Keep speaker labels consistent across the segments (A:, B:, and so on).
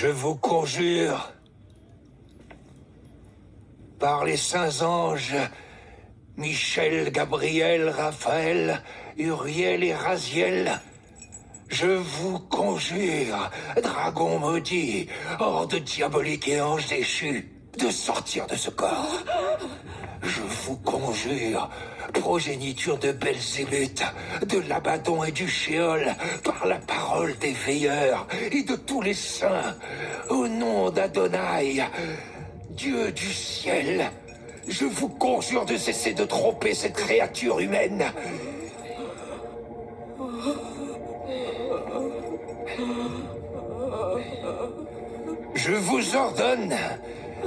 A: Je vous conjure, par les saints anges, Michel, Gabriel, Raphaël, Uriel et Raziel, je vous conjure, dragon maudit, horde diabolique et ange déchu, de sortir de ce corps. Je vous conjure, progéniture de Belzébuth, de l'Abaddon et du Shéol, par la parole des veilleurs et de tous les saints, au nom d'Adonai, Dieu du ciel, je vous conjure de cesser de tromper cette créature humaine. Je vous ordonne,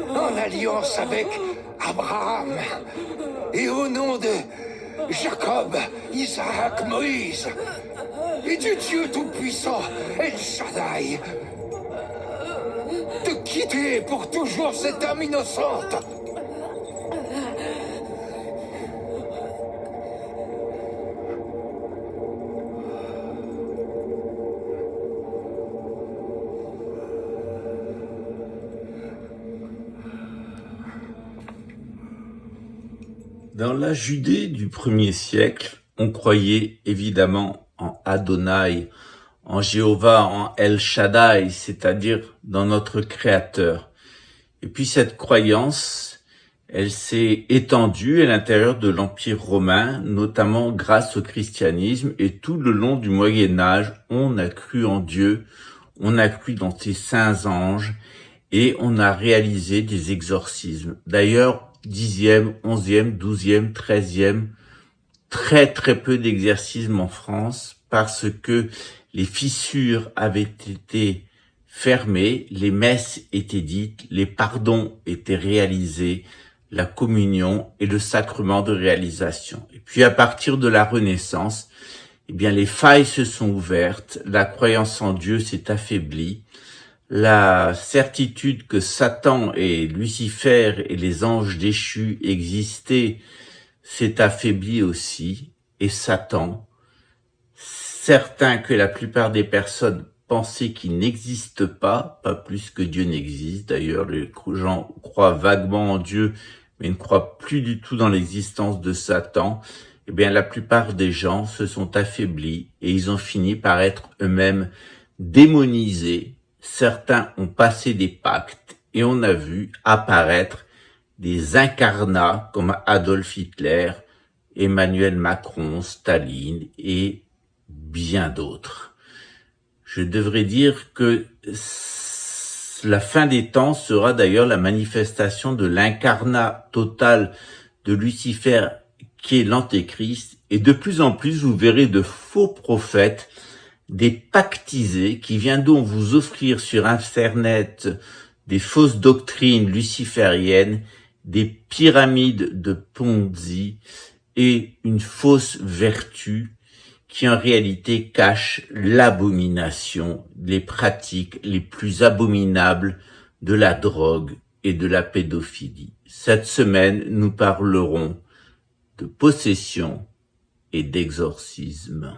A: en alliance avec Abraham, et au nom de Jacob, Isaac, Moïse, et du Dieu Tout-Puissant, El Shaddai, de quitter pour toujours cette âme innocente.
B: Dans la Judée du 1er siècle, on croyait évidemment en Adonai, en Jéhovah, en El Shaddai, c'est-à-dire dans notre Créateur. Et puis cette croyance, elle s'est étendue à l'intérieur de l'Empire romain, notamment grâce au christianisme, et tout le long du Moyen-Âge, on a cru en Dieu, on a cru dans ses saints anges, et on a réalisé des exorcismes. D'ailleurs, 10e, 11e, 12e, 13e, très peu d'exorcismes en France parce que les fissures avaient été fermées, les messes étaient dites, les pardons étaient réalisés, la communion et le sacrement de réalisation. Et puis à partir de la Renaissance, eh bien les failles se sont ouvertes, la croyance en Dieu s'est affaiblie, la certitude que Satan et Lucifer et les anges déchus existaient s'est affaiblie aussi, et Satan, certain que la plupart des personnes pensaient qu'il n'existe pas plus que Dieu n'existe. D'ailleurs, les gens croient vaguement en Dieu, mais ne croient plus du tout dans l'existence de Satan. Eh bien, la plupart des gens se sont affaiblis et ils ont fini par être eux-mêmes démonisés. Certains ont passé des pactes et on a vu apparaître des incarnats comme Adolf Hitler, Emmanuel Macron, Staline et bien d'autres. Je devrais dire que la fin des temps sera d'ailleurs la manifestation de l'incarnat total de Lucifer qui est l'Antéchrist, et de plus en plus vous verrez de faux prophètes, des pactisés qui viendront vous offrir sur Internet des fausses doctrines lucifériennes, des pyramides de Ponzi et une fausse vertu qui en réalité cache l'abomination, les pratiques les plus abominables de la drogue et de la pédophilie. Cette semaine, nous parlerons de possession et d'exorcisme.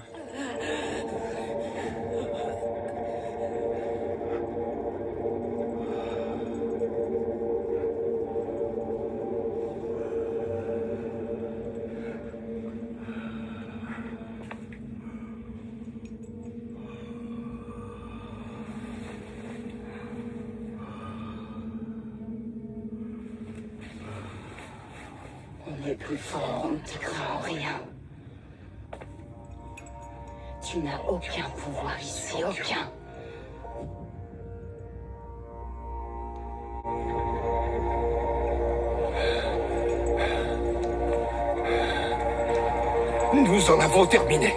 C: On est plus fort, on ne te craint en rien. Tu n'as aucun pouvoir ici, aucun.
A: Nous en avons terminé.